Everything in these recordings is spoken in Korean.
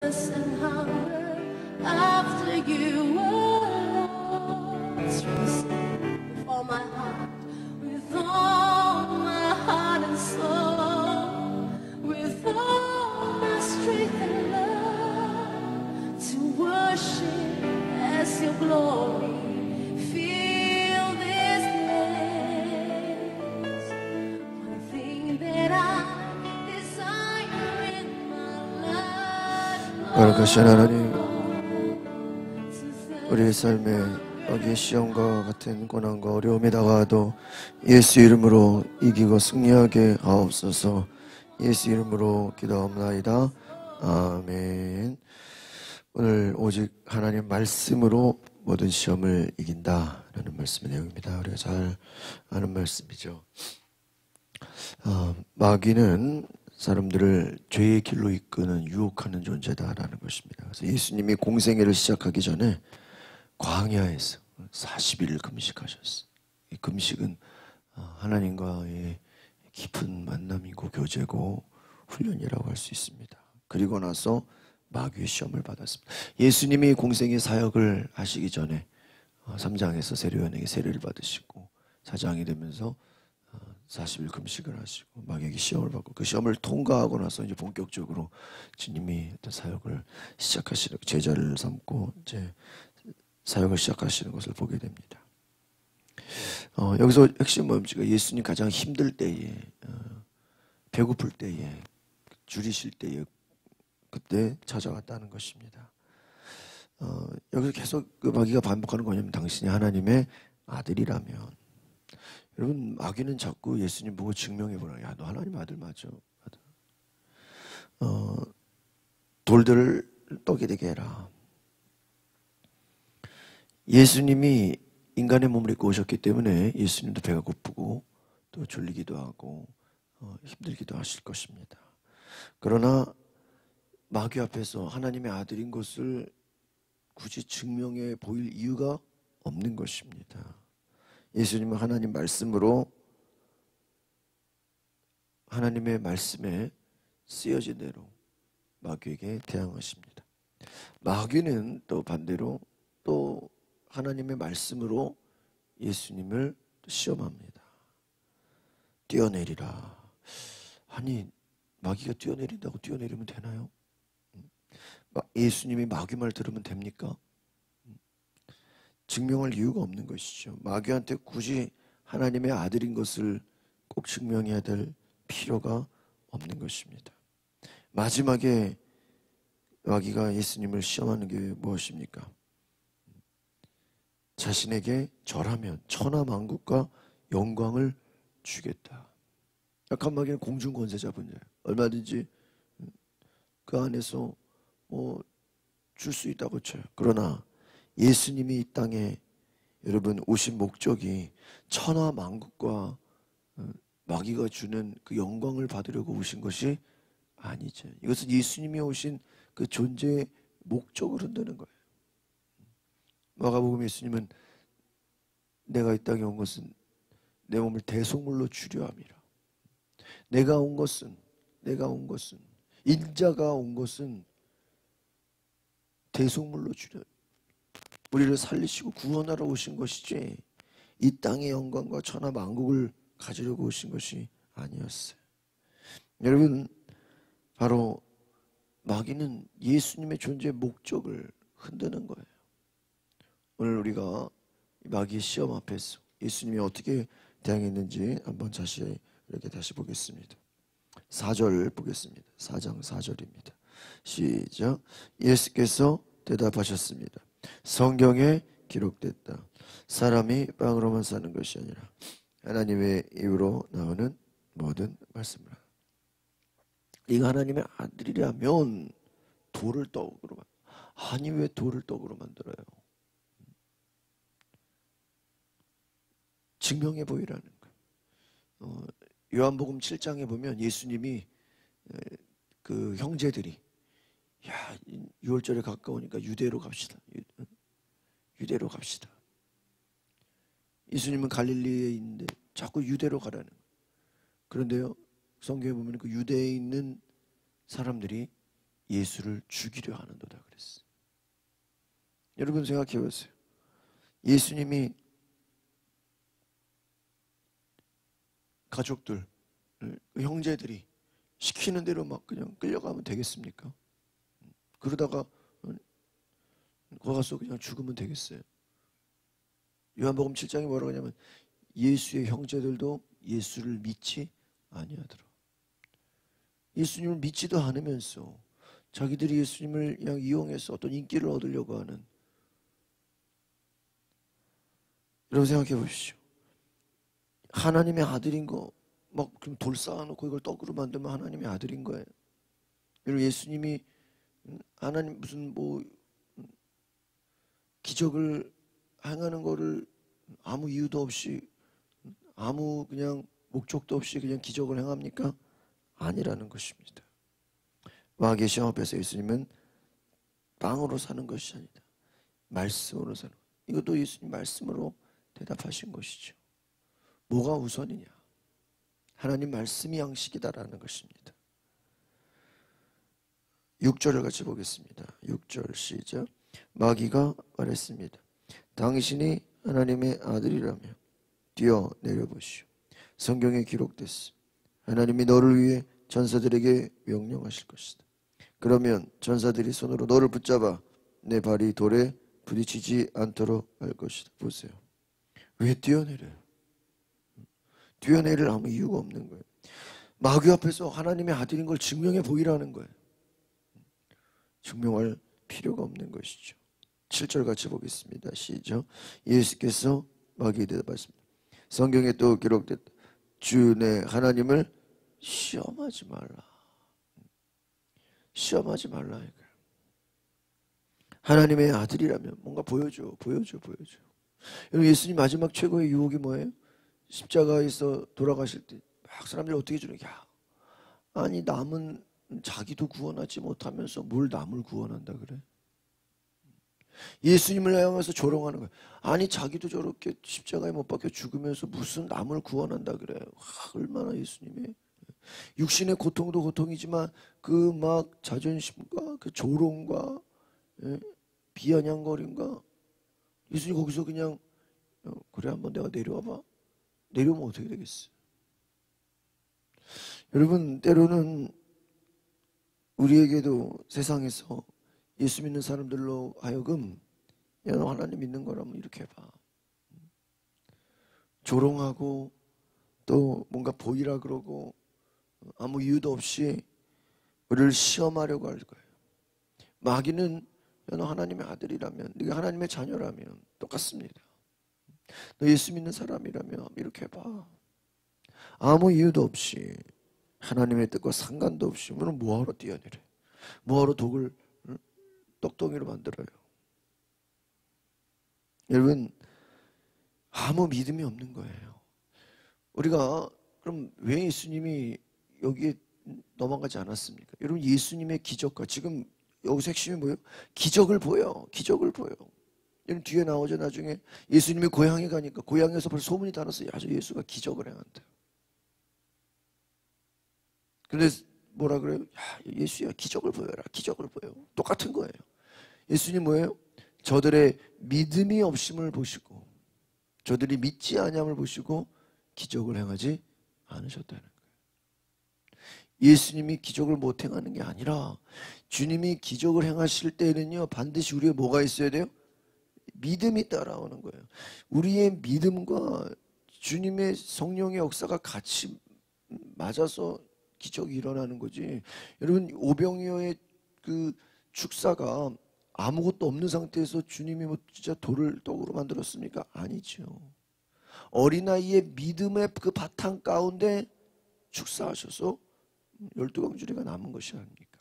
and hunger after you alone. With all my heart, with all my heart and soul, with all my strength and love, to worship as your glory. Fill this place. One thing that I desire in my life. 거룩하신 하나님, 우리의 삶에 여기에 시험과 같은 고난과 어려움이 다가와도 예수 이름으로 이기고 승리하게 하옵소서. 예수 이름으로 기도합나이다. 아멘. 오늘 오직 하나님 말씀으로 모든 시험을 이긴다 라는 말씀의 내용입니다. 우리가 잘 아는 말씀이죠. 마귀는 사람들을 죄의 길로 이끄는 유혹하는 존재다라는 것입니다. 그래서 예수님이 공생애를 시작하기 전에 광야에서 40일 금식하셨어요. 이 금식은 하나님과의 깊은 만남이고 교제고 훈련이라고 할 수 있습니다. 그리고 나서 마귀의 시험을 받았습니다. 예수님이 공생애 사역을 하시기 전에 3장에서 세례요한에게 세례를 받으시고 4장이 되면서 40일 금식을 하시고 마귀에게 시험을 받고 그 시험을 통과하고 나서 이제 본격적으로 주님이 사역을 시작하시는, 제자를 삼고 이제 사역을 시작하시는 것을 보게 됩니다. 여기서 핵심 뭐입니까? 예수님 가장 힘들 때에, 배고플 때에, 줄이 쉴 때에 그때 찾아왔다는 것입니다. 여기서 계속 그 마귀가 반복하는 거냐면 당신이 하나님의 아들이라면. 여러분, 마귀는 자꾸 예수님 보고 증명해보라. 야, 너 하나님 아들 맞아. 돌들을 떡이 되게 해라. 예수님이 인간의 몸을 입고 오셨기 때문에 예수님도 배가 고프고 또 졸리기도 하고 힘들기도 하실 것입니다. 그러나 마귀 앞에서 하나님의 아들인 것을 굳이 증명해 보일 이유가 없는 것입니다. 예수님은 하나님 말씀으로 하나님의 말씀에 쓰여진 대로 마귀에게 대항하십니다. 마귀는 또 반대로 또 하나님의 말씀으로 예수님을 시험합니다. 뛰어내리라. 아니, 마귀가 뛰어내린다고 뛰어내리면 되나요? 예수님이 마귀 말 들으면 됩니까? 증명할 이유가 없는 것이죠. 마귀한테 굳이 하나님의 아들인 것을 꼭 증명해야 될 필요가 없는 것입니다. 마지막에 마귀가 예수님을 시험하는 게 무엇입니까? 자신에게 절하면 천하만국과 영광을 주겠다. 약한 마귀는 공중 권세 잡은 자예요. 얼마든지 그 안에서 줄 수 있다고 쳐요. 그러나 예수님이 이 땅에 여러분 오신 목적이 천하만국과 마귀가 주는 그 영광을 받으려고 오신 것이 아니죠. 이것은 예수님이 오신 그 존재의 목적을 흔드는 거예요. 마가복음 예수님은 내가 이 땅에 온 것은 내 몸을 대속물로 주려 함이라. 내가 온 것은 인자가 온 것은 대속물로 주려, 우리를 살리시고 구원하러 오신 것이지 이 땅의 영광과 천하 만국을 가지려고 오신 것이 아니었어요. 여러분, 바로 마귀는 예수님의 존재의 목적을 흔드는 거예요. 오늘 우리가 마귀의 시험 앞에서 예수님이 어떻게 대항했는지 한번 다시 보겠습니다. 4절 보겠습니다. 4장 4절입니다. 시작. 예수께서 대답하셨습니다. 성경에 기록됐다. 사람이 빵으로만 사는 것이 아니라 하나님의 입으로 나오는 모든 말씀을. 네가 하나님의 아들이라면 돌을 떡으로 아니 왜 돌을 떡으로 만들어요? 증명해 보이라는 거예요. 요한복음 7장에 보면 예수님이 그 형제들이 야 6월절에 가까우니까 유대로 갑시다. 유대로 갑시다. 예수님은 갈릴리에 있는데 자꾸 유대로 가라는 거예요. 그런데요, 성경에 보면 그 유대에 있는 사람들이 예수를 죽이려 하는도다 그랬어요. 여러분 생각해 보세요. 예수님이 가족들, 형제들이 시키는 대로 막 그냥 끌려가면 되겠습니까? 그러다가 거기 가서 그냥 죽으면 되겠어요? 요한복음 7장에 뭐라고 하냐면 예수의 형제들도 예수를 믿지 아니하더라. 예수님을 믿지도 않으면서 자기들이 예수님을 그냥 이용해서 어떤 인기를 얻으려고 하는. 여러분 생각해 보십시오. 하나님의 아들인 거 막 그럼 돌 쌓아놓고 이걸 떡으로 만들면 하나님의 아들인 거예요. 여러분 예수님이 하나님 무슨 뭐 기적을 행하는 거를 아무 이유도 없이 아무 그냥 목적도 없이 그냥 기적을 행합니까? 아니라는 것입니다. 마귀의 시험 앞에서 예수님은 빵으로 사는 것이 아니다. 말씀으로 사는 것. 이것도 예수님 말씀으로 대답하신 것이죠. 뭐가 우선이냐? 하나님 말씀이 양식이다라는 것입니다. 6절을 같이 보겠습니다. 6절 시작. 마귀가 말했습니다. 당신이 하나님의 아들이라며 뛰어내려 보시오. 성경에 기록됐어. 하나님이 너를 위해 전사들에게 명령하실 것이다. 그러면 전사들이 손으로 너를 붙잡아 내 발이 돌에 부딪히지 않도록 할 것이다. 보세요. 왜 뛰어내려요? 뛰어내릴 아무 이유가 없는 거예요. 마귀 앞에서 하나님의 아들인 걸 증명해 보이라는 거예요. 증명할 필요가 없는 것이죠. 7절 같이 보겠습니다. 시작. 예수께서 마귀에 대답하십니다. 성경에 또 기록됐다. 주 내 하나님을 시험하지 말라. 시험하지 말라. 이거예요. 하나님의 아들이라면 뭔가 보여줘. 여러분 예수님 마지막 최고의 유혹이 뭐예요? 십자가에서 돌아가실 때 막 사람들이 어떻게 주는 야 아니 남은 자기도 구원하지 못하면서 뭘 남을 구원한다 그래? 예수님을 향해서 조롱하는 거예요. 아니 자기도 저렇게 십자가에 못 박혀 죽으면서 무슨 남을 구원한다 그래? 얼마나 예수님의 육신의 고통도 고통이지만 그 막 자존심과 그 조롱과 비아냥거림과 예수님 거기서 그냥 그래 한번 내가 내려와봐. 내려오면 어떻게 되겠어요? 여러분 때로는 우리에게도 세상에서 예수 믿는 사람들로 하여금 야 너 하나님 믿는 거라면 이렇게 해봐. 조롱하고 또 뭔가 보이라 그러고 아무 이유도 없이 우리를 시험하려고 할 거예요. 마귀는 야 너 하나님의 아들이라면 네가 하나님의 자녀라면 똑같습니다. 너 예수 믿는 사람이라면 이렇게 해봐. 아무 이유도 없이 하나님의 뜻과 상관도 없이 우리는 뭐하러 뛰어내려? 뭐하러 독을 떡덩이로 만들어요? 여러분 아무 믿음이 없는 거예요. 우리가 그럼 왜 예수님이 여기에 넘어가지 않았습니까? 여러분 예수님의 기적과 지금 여기서 핵심이 뭐예요? 기적을 보여. 여러분 뒤에 나오죠. 나중에 예수님이 고향에 가니까 고향에서 벌써 소문이 다 났어요. 아주 예수가 기적을 행한다. 근데 뭐라 그래요? 야, 예수야 기적을 보여라. 기적을 보여. 똑같은 거예요. 예수님 뭐예요? 저들의 믿음이 없음을 보시고 저들이 믿지 아니함을 보시고 기적을 행하지 않으셨다는 거예요. 예수님이 기적을 못 행하는 게 아니라 주님이 기적을 행하실 때는요 반드시 우리의 뭐가 있어야 돼요? 믿음이 따라오는 거예요. 우리의 믿음과 주님의 성령의 역사가 같이 맞아서 기적이 일어나는 거지. 여러분 오병이어의 그 축사가 아무것도 없는 상태에서 주님이 뭐 진짜 돌을 떡으로 만들었습니까? 아니죠. 어린아이의 믿음의 그 바탕 가운데 축사하셔서 12광주리가 남은 것이 아닙니까?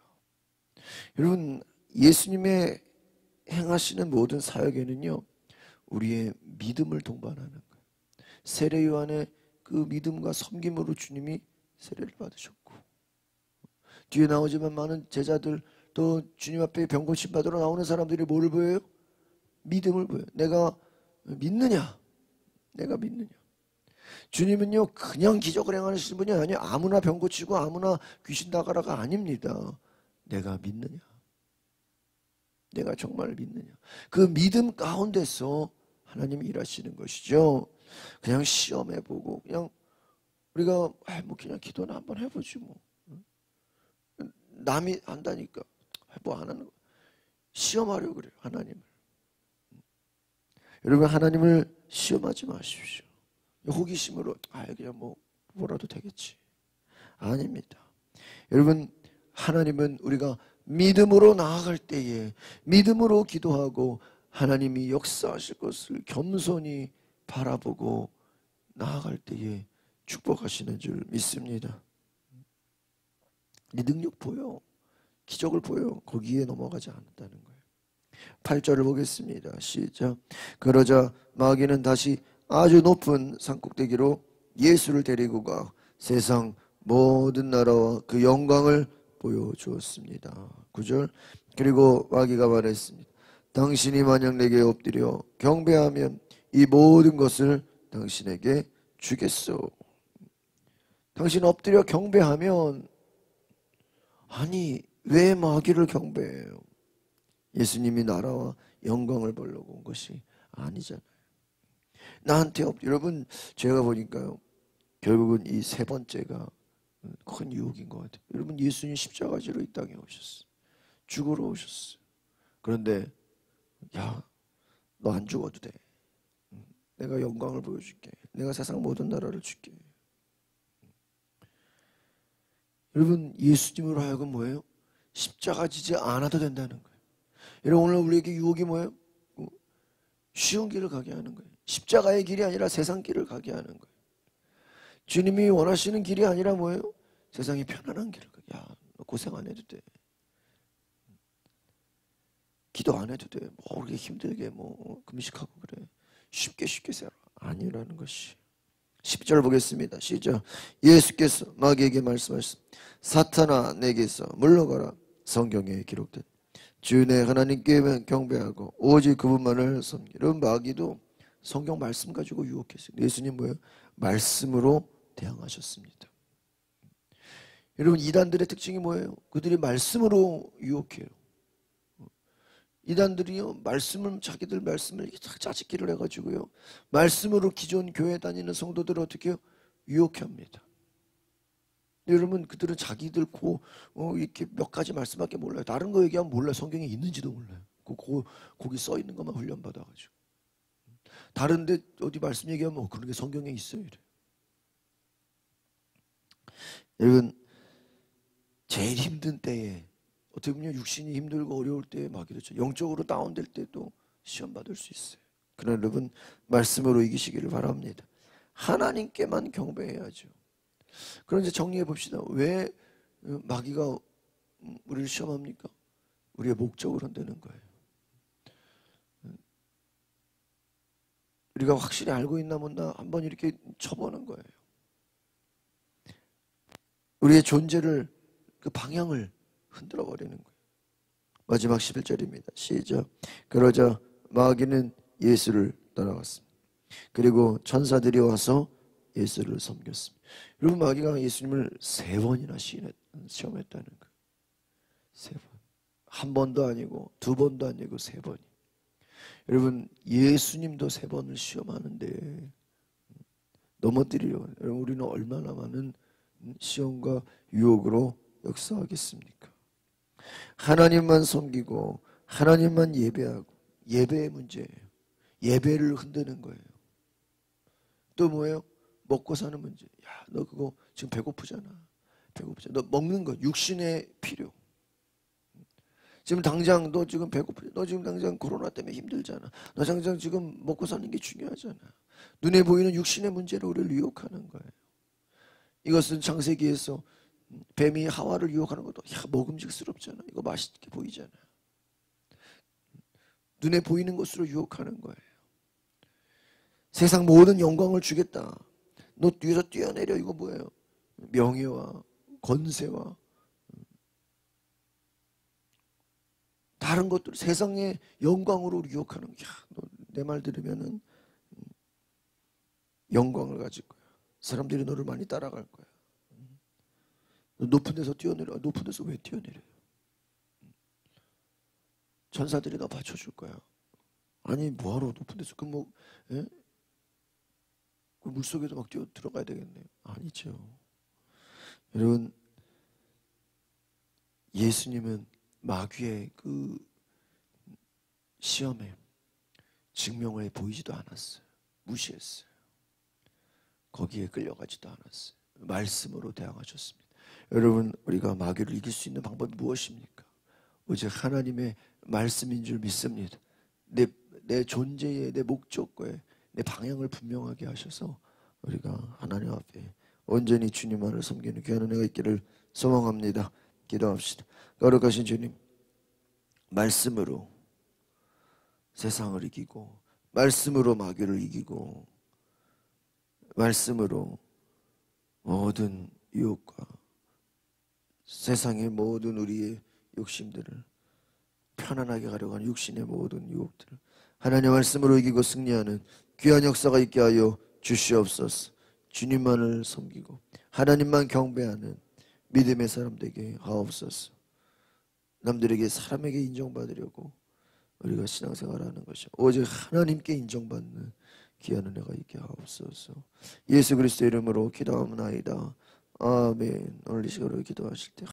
여러분 예수님의 행하시는 모든 사역에는요 우리의 믿음을 동반하는 거예요. 세례 요한의 그 믿음과 섬김으로 주님이 세례를 받으셨고 뒤에 나오지만 많은 제자들 또 주님 앞에 병고침 받으러 나오는 사람들이 뭐를 보여요? 믿음을 보여요. 내가 믿느냐? 주님은요 그냥 기적을 행하시는 분이 아니에요. 아무나 병고치고 아무나 귀신 나가라가 아닙니다. 내가 믿느냐? 내가 정말 믿느냐? 그 믿음 가운데서 하나님이 일하시는 것이죠. 그냥 시험해보고 그냥 우리가 뭐 그냥 기도나 한번 해보지 뭐. 남이 한다니까 뭐 안 하는 거. 시험하려고 그래요, 하나님을. 여러분, 하나님을 시험하지 마십시오. 호기심으로 그냥 뭐라도 되겠지. 아닙니다. 여러분, 하나님은 우리가 믿음으로 나아갈 때에 믿음으로 기도하고 하나님이 역사하실 것을 겸손히 바라보고 나아갈 때에 축복하시는 줄 믿습니다. 네 능력 보여. 기적을 보여. 거기에 넘어가지 않았다는 거예요. 8절을 보겠습니다. 시작. 그러자 마귀는 다시 아주 높은 산꼭대기로 예수를 데리고 가 세상 모든 나라와 그 영광을 보여주었습니다. 9절. 그리고 마귀가 말했습니다. 당신이 만약 내게 엎드려 경배하면 이 모든 것을 당신에게 주겠소. 당신 엎드려 경배하면, 아니 왜 마귀를 경배해요? 예수님이 나라와 영광을 보려고 온 것이 아니잖아요. 나한테 여러분, 제가 보니까요, 결국은 이 세 번째가 큰 유혹인 것 같아요. 여러분, 예수님 십자가 지러 이 땅에 오셨어요. 죽으러 오셨어요. 그런데 야, 너 안 죽어도 돼. 내가 영광을 보여줄게. 내가 세상 모든 나라를 줄게. 여러분, 예수님으로 하여금 뭐예요? 십자가 지지 않아도 된다는 거예요. 여러분, 오늘 우리에게 유혹이 뭐예요? 쉬운 길을 가게 하는 거예요. 십자가의 길이 아니라 세상 길을 가게 하는 거예요. 주님이 원하시는 길이 아니라 뭐예요? 세상이 편안한 길을 가게. 야, 너 고생 안 해도 돼. 기도 안 해도 돼. 뭐 그렇게 힘들게 금식하고 그래. 쉽게 살아. 아니라는 것이. 10절 보겠습니다. 시작. 예수께서 마귀에게 말씀하셨습니다. 사탄아, 내게서 물러가라. 성경에 기록된 주 내 하나님께 경배하고 오직 그분만을 섬기라. 여러분, 마귀도 성경 말씀 가지고 유혹했어요. 예수님 뭐예요? 말씀으로 대항하셨습니다. 여러분, 이단들의 특징이 뭐예요? 그들이 말씀으로 유혹해요. 이단들이요, 자기들 말씀을 짜집기를 해가지고요, 말씀으로 기존 교회 다니는 성도들을 어떻게 해요? 유혹해 합니다. 여러분, 그들은 자기들 이렇게 몇 가지 말씀밖에 몰라요. 다른 거 얘기하면 몰라요. 성경에 있는지도 몰라요. 거기 써 있는 것만 훈련받아가지고. 다른데 어디 말씀 얘기하면 그런 게 성경에 있어요. 이래. 여러분, 제일 힘든 때에, 어떻게 보면 육신이 힘들고 어려울 때에 마귀도 영적으로 다운될 때도 시험 받을 수 있어요. 그러나 여러분, 말씀으로 이기시기를 바랍니다. 하나님께만 경배해야죠. 그럼 이제 정리해 봅시다. 왜 마귀가 우리를 시험합니까? 우리의 목적을 흔드는 거예요. 우리가 확실히 알고 있나 못나 한번 이렇게 쳐보는 거예요. 우리의 존재를, 그 방향을 흔들어 버리는 거예요. 마지막 11절입니다. 시작. 그러자 마귀는 예수를 따라갔습니다. 그리고 천사들이 와서 예수를 섬겼습니다. 여러분, 마귀가 예수님을 3번이나 시험했다는 거예요. 3번. 한 번도 아니고 2번도 아니고 3번이. 여러분, 예수님도 3번을 시험하는데 넘어뜨리려고. 여러분, 우리는 얼마나 많은 시험과 유혹으로 역사하겠습니까? 하나님만 섬기고 하나님만 예배하고, 예배의 문제예요. 예배를 흔드는 거예요. 또 뭐예요? 먹고 사는 문제. 야, 너 그거 지금 배고프잖아. 너 먹는 거, 육신의 필요. 지금 당장 너 지금 배고프잖아. 너 지금 당장 코로나 때문에 힘들잖아. 너 당장 지금 먹고 사는 게 중요하잖아. 눈에 보이는 육신의 문제로 우리를 유혹하는 거예요. 이것은 창세기에서 뱀이 하와를 유혹하는 것도, 야, 먹음직스럽잖아. 이거 맛있게 보이잖아. 눈에 보이는 것으로 유혹하는 거예요. 세상 모든 영광을 주겠다. 너 뒤에서 뛰어내려. 이거 뭐예요? 명예와 권세와 다른 것들, 세상의 영광으로 유혹하는 거야. 너 내 말 들으면은 영광을 가질 거야. 사람들이 너를 많이 따라갈 거야. 너 높은 데서 뛰어내려. 높은 데서 왜 뛰어내려요? 천사들이 다 받쳐줄 거야. 아니 뭐하러 높은 데서 뭐 예? 그 물속에도 막 뛰어 들어가야 되겠네요. 아니죠. 여러분, 예수님은 마귀의 그 시험에 증명을 보이지도 않았어요. 무시했어요. 거기에 끌려가지도 않았어요. 말씀으로 대항하셨습니다. 여러분, 우리가 마귀를 이길 수 있는 방법이 무엇입니까? 오직 하나님의 말씀인 줄 믿습니다. 내 존재의, 내 목적과의 내 방향을 분명하게 하셔서 우리가 하나님 앞에 온전히 주님만을 섬기는 귀한 은혜가 있기를 소망합니다. 기도합시다. 거룩하신 주님, 말씀으로 세상을 이기고, 말씀으로 마귀를 이기고, 말씀으로 모든 유혹과 세상의 모든 우리의 욕심들을, 편안하게 가려고 하는 육신의 모든 유혹들을 하나님의 말씀으로 이기고 승리하는 귀한 역사가 있게 하여 주시옵소서. 주님만을 섬기고 하나님만 경배하는 믿음의 사람 되게 하옵소서. 남들에게, 사람에게 인정받으려고 우리가 신앙생활하는 것이 오직 하나님께 인정받는 귀한 은혜가 있게 하옵소서. 예수 그리스도의 이름으로 기도하옵나이다. 아멘. 오늘 이 시간으로 기도하실 때